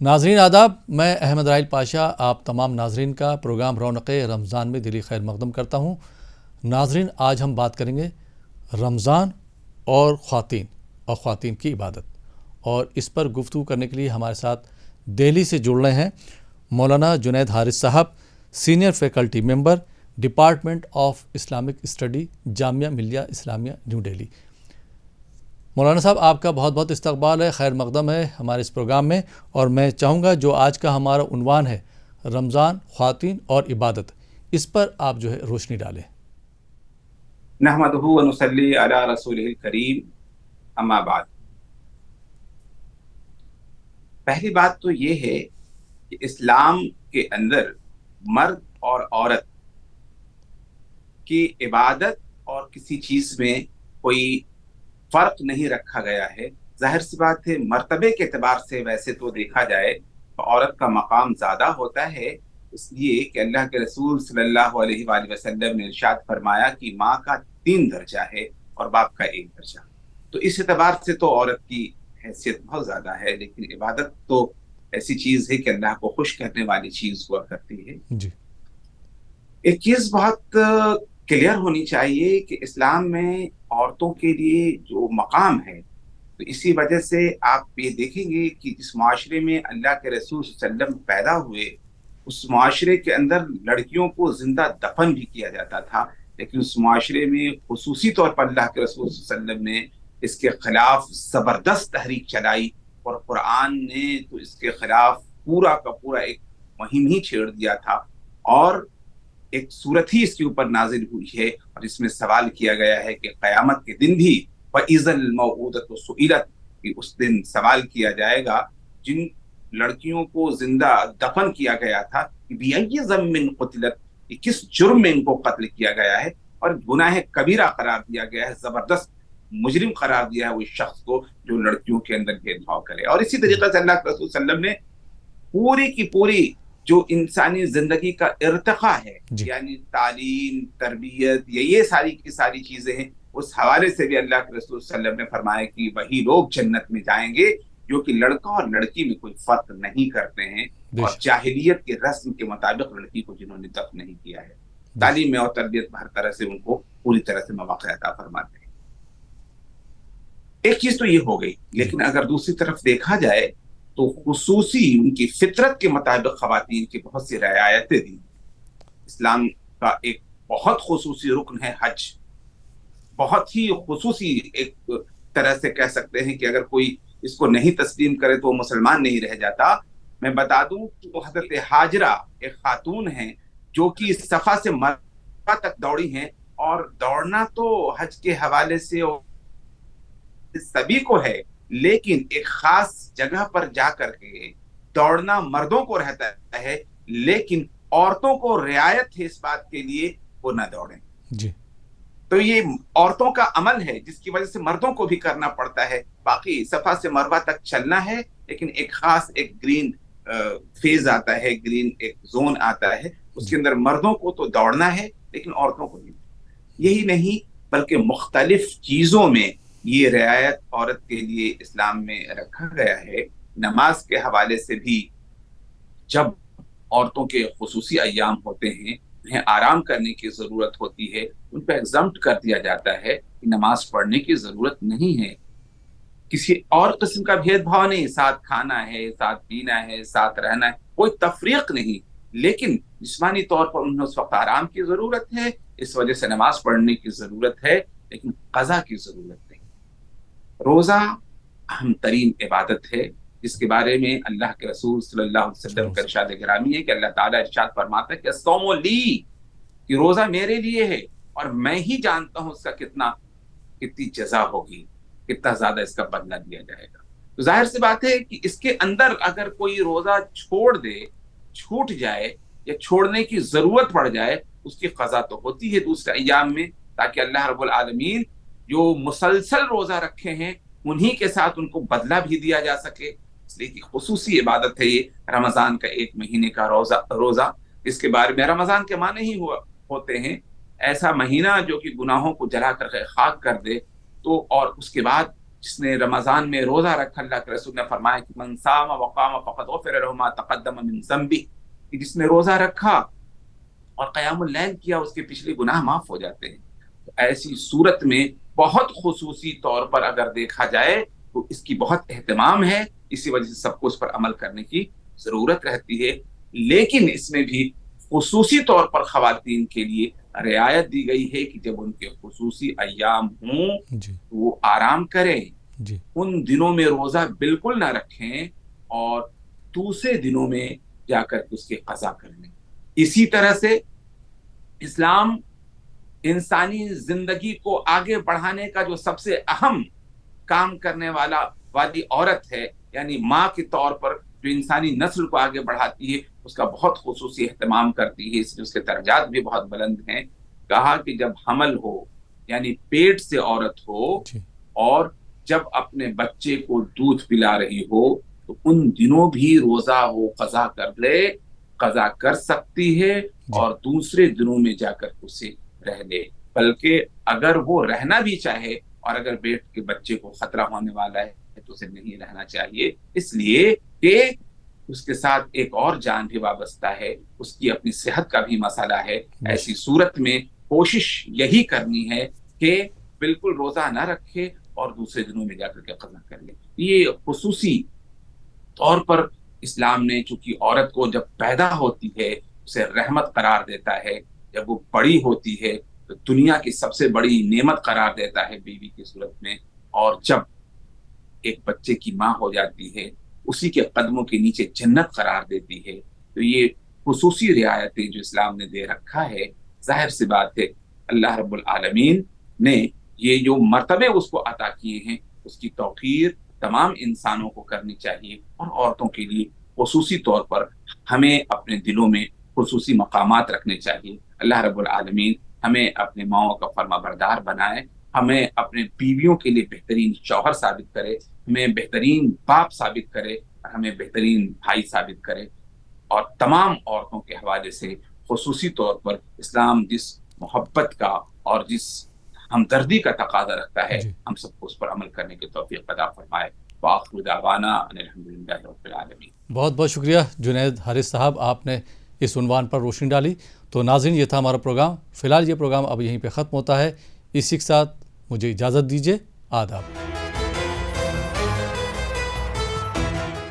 ناظرین آداب، میں احمد رائل پاشا آپ تمام ناظرین کا پروگرام رونق رمضان میں دلی خیر مقدم کرتا ہوں۔ ناظرین، آج ہم بات کریں گے رمضان اور خواتین کی عبادت، اور اس پر گفتگو کرنے کے لیے ہمارے ساتھ دہلی سے جڑ رہے ہیں مولانا جنید حارث صاحب، senior faculty member, department of Islamic study, Jamia Millia Islamia, new Delhi. مولانا صاحب، آپ کا بہت بہت استقبال ہے، خیر مقدم ہے ہمارے اس پروگرام میں، اور میں چاہوں گا جو آج کا ہمارا عنوان ہے رمضان، خواتین اور عبادت، اس پر آپ روشنی ڈالیں۔ نحمدہ ونصلی علی رسولہ الکریم، اما بعد۔ پہلی بات تو یہ ہے کہ اسلام کے اندر مرد اور عورت کی عبادت اور کسی چیز میں کوئی فرق نہیں رکھا گیا ہے۔ ظاہر سی بات ہے، مرتبے کے اعتبار سے ویسے تو دیکھا جائے تو عورت کا مقام زیادہ ہوتا ہے، اس لیے کہ اللہ کے رسول صلی اللہ علیہ وآلہ وسلم نے ارشاد فرمایا کہ ماں کا 3 درجہ ہے اور باپ کا 1 درجہ۔ تو اس اعتبار سے تو عورت کی حیثیت بہت زیادہ ہے، لیکن عبادت تو ایسی چیز ہے کہ اللہ کو خوش کرنے والی چیز ہوا کرتی ہے۔ جی، ایک چیز بہت کلیئر ہونی چاہیے کہ اسلام میں عورتوں کے لیے جو مقام ہے، تو اسی وجہ سے آپ یہ دیکھیں گے کہ جس معاشرے میں اللہ کے رسول صلی اللہ علیہ وسلم پیدا ہوئے، اس معاشرے کے اندر لڑکیوں کو زندہ دفن بھی کیا جاتا تھا، لیکن اس معاشرے میں خصوصی طور پر اللہ کے رسول صلی اللہ علیہ وسلم نے اس کے خلاف زبردست تحریک چلائی، اور قرآن نے تو اس کے خلاف پورا کا پورا ایک مہم ہی چھیڑ دیا تھا، اور ایک صورت ہی اس کے اوپر نازل ہوئی ہے، اور اس میں سوال کیا گیا ہے کہ قیامت کے دن بھی وَإِذَا الْمَوْءُودَةُ سُئِلَتْ، کہ اس دن سوال کیا جائے گا جن لڑکیوں کو زندہ دفن کیا گیا تھا کہ بِأَيِّ ذَنبٍ قُتِلَتْ، کہ کس جرم میں ان کو قتل کیا گیا ہے، اور گناہ کبیرہ قرار دیا گیا ہے، زبردست مجرم قرار دیا ہے وہ شخص کو جو لڑکیوں کے اندر بھید بھاؤ کرے۔ اور اسی طریقے سے اللہ کے رسول صلی اللہ علیہ وسلم نے پوری کی پوری جو انسانی زندگی کا ارتقاء ہے، یعنی تعلیم، تربیت، یہ ساری کی ساری چیزیں ہیں، اس حوالے سے بھی اللہ کے رسول صلی اللہ علیہ وسلم نے فرمایا کہ وہی لوگ جنت میں جائیں گے جو کہ لڑکا اور لڑکی میں کوئی فرق نہیں کرتے ہیں، اور جاہلیت کے رسم کے مطابق لڑکی کو جنہوں نے دفن نہیں کیا ہے، تعلیم میں اور تربیت میں ہر طرح سے ان کو پوری طرح سے مواقع عطا فرماتے ہیں۔ ایک چیز تو یہ ہو گئی، لیکن اگر دوسری طرف دیکھا جائے تو خصوصی ان کی فطرت کے مطابق خواتین کی بہت سی رعایتیں دی۔ اسلام کا ایک بہت خصوصی رکن ہے حج، بہت ہی خصوصی ایک طرح سے کہہ سکتے ہیں کہ اگر کوئی اس کو نہیں تسلیم کرے تو وہ مسلمان نہیں رہ جاتا۔ میں بتا دوں کہ وہ حضرت ہاجرہ ایک خاتون ہیں جو کہ صفا سے مروہ تک دوڑی ہیں، اور دوڑنا تو حج کے حوالے سے سبھی کو ہے، لیکن ایک خاص جگہ پر جا کر کے دوڑنا مردوں کو رہتا ہے، لیکن عورتوں کو رعایت ہے اس بات کے لیے وہ نہ دوڑیں۔ جی، تو یہ عورتوں کا عمل ہے جس کی وجہ سے مردوں کو بھی کرنا پڑتا ہے۔ باقی صفا سے مروہ تک چلنا ہے، لیکن ایک خاص ایک گرین فیز آتا ہے، گرین ایک زون آتا ہے، اس کے اندر مردوں کو تو دوڑنا ہے لیکن عورتوں کو نہیں۔ یہی نہیں بلکہ مختلف چیزوں میں یہ رعایت عورت کے لیے اسلام میں رکھا گیا ہے۔ نماز کے حوالے سے بھی جب عورتوں کے خصوصی ایام ہوتے ہیں، انہیں آرام کرنے کی ضرورت ہوتی ہے، ان پہ ایگزمپٹ کر دیا جاتا ہے کہ نماز پڑھنے کی ضرورت نہیں ہے، کسی اور قسم کا بھید بھاؤ نہیں، ساتھ کھانا ہے، ساتھ پینا ہے، ساتھ رہنا ہے، کوئی تفریق نہیں، لیکن جسمانی طور پر انہیں اس وقت آرام کی ضرورت ہے، اس وجہ سے نماز پڑھنے کی ضرورت ہے، لیکن قضا کی ضرورت نہیں۔ روزہ اہم ترین عبادت ہے، جس کے بارے میں اللہ کے رسول صلی اللہ علیہ وسلم کا ارشاد گرامی ہے کہ اللہ تعالیٰ ارشاد فرماتا ہے کہ الصوم لی، کہ روزہ میرے لیے ہے اور میں ہی جانتا ہوں اس کا کتنی جزا ہوگی، کتنا زیادہ اس کا بدلہ دیا جائے گا۔ تو ظاہر سی بات ہے کہ اس کے اندر اگر کوئی روزہ چھوڑ دے، چھوٹ جائے یا چھوڑنے کی ضرورت پڑ جائے، اس کی قضا تو ہوتی ہے دوسرے ایام میں، تاکہ اللہ رب العالمین جو مسلسل روزہ رکھے ہیں انہی کے ساتھ ان کو بدلہ بھی دیا جا سکے۔ اس لیے کہ خصوصی عبادت ہے یہ رمضان کا 1 مہینے کا روزہ، اس کے بارے میں رمضان کے معنی ہی ہوتے ہیں ایسا مہینہ جو کہ گناہوں کو جلا کر خاک کر دے، تو اور اس کے بعد جس نے رمضان میں روزہ رکھا، اللہ کے رسول نے فرمایا کہ من صام وقام فقد غفر له ما تقدم من ذنبه، کہ جس نے روزہ رکھا اور قیام اللیل کیا اس کے پچھلے گناہ معاف ہو جاتے ہیں۔ تو ایسی صورت میں بہت خصوصی طور پر اگر دیکھا جائے تو اس کی بہت اہتمام ہے، اسی وجہ سے سب کو اس پر عمل کرنے کی ضرورت رہتی ہے۔ لیکن اس میں بھی خصوصی طور پر خواتین کے لیے رعایت دی گئی ہے کہ جب ان کے خصوصی ایام ہوں جی تو وہ آرام کریں، جی ان دنوں میں روزہ بالکل نہ رکھیں اور دوسرے دنوں میں جا کر اس کے قضا کر لیں۔ اسی طرح سے اسلام انسانی زندگی کو آگے بڑھانے کا جو سب سے اہم کام کرنے والی عورت ہے، یعنی ماں کے طور پر جو انسانی نسل کو آگے بڑھاتی ہے، اس کا بہت خصوصی اہتمام کرتی ہے، اس لیے اس کے درجات بھی بہت بلند ہیں۔ کہا کہ جب حمل ہو یعنی پیٹ سے عورت ہو جی اور جب اپنے بچے کو دودھ پلا رہی ہو تو ان دنوں بھی روزہ وہ قضا کر لے، قضا کر سکتی ہے اور دوسرے دنوں میں جا کر اسے رہ لے۔ بلکہ اگر وہ رہنا بھی چاہے اور اگر بیٹ کے بچے کو خطرہ ہونے والا ہے تو اسے نہیں رہنا چاہیے، اس لیے کہ اس کے ساتھ ایک اور جان بھی وابستہ ہے، اس کی اپنی صحت کا بھی مسئلہ ہے۔ ایسی صورت میں کوشش یہی کرنی ہے کہ بالکل روزہ نہ رکھے اور دوسرے دنوں میں جا کر کے قضا کر لے۔ یہ خصوصی طور پر اسلام نے چونکہ عورت کو جب پیدا ہوتی ہے اسے رحمت قرار دیتا ہے، جب وہ بڑی ہوتی ہے تو دنیا کی سب سے بڑی نعمت قرار دیتا ہے بیوی کی صورت میں، اور جب ایک بچے کی ماں ہو جاتی ہے اسی کے قدموں کے نیچے جنت قرار دیتی ہے۔ تو یہ خصوصی رعایتیں جو اسلام نے دے رکھا ہے، ظاہر سی بات ہے اللہ رب العالمین نے یہ جو مرتبے اس کو عطا کیے ہیں اس کی توقیر تمام انسانوں کو کرنی چاہیے، اور عورتوں کے لیے خصوصی طور پر ہمیں اپنے دلوں میں خصوصی مقامات رکھنے چاہیے۔ اللہ رب العالمین ہمیں اپنے ماؤں کا فرما بردار بنائے، ہمیں اپنے بیویوں کے لیے بہترین شوہر ثابت کرے، ہمیں بہترین باپ ثابت کرے اور ہمیں بہترین بھائی ثابت کرے۔ اور تمام عورتوں کے حوالے سے خصوصی طور پر اسلام جس محبت کا اور جس ہمدردی کا تقاضا رکھتا ہے، ہم سب کو اس پر عمل کرنے کی توفیق عطا فرمائے۔ وآخر دعوانا ان الحمدللہ رب العالمین۔ بہت بہت شکریہ جنید حارث صاحب، آپ نے اس عنوان پر روشنی ڈالی۔ تو ناظرین، یہ تھا ہمارا پروگرام۔ فی الحال یہ پروگرام اب یہیں پہ ختم ہوتا ہے۔ اسی کے ساتھ مجھے اجازت دیجیے۔ آداب۔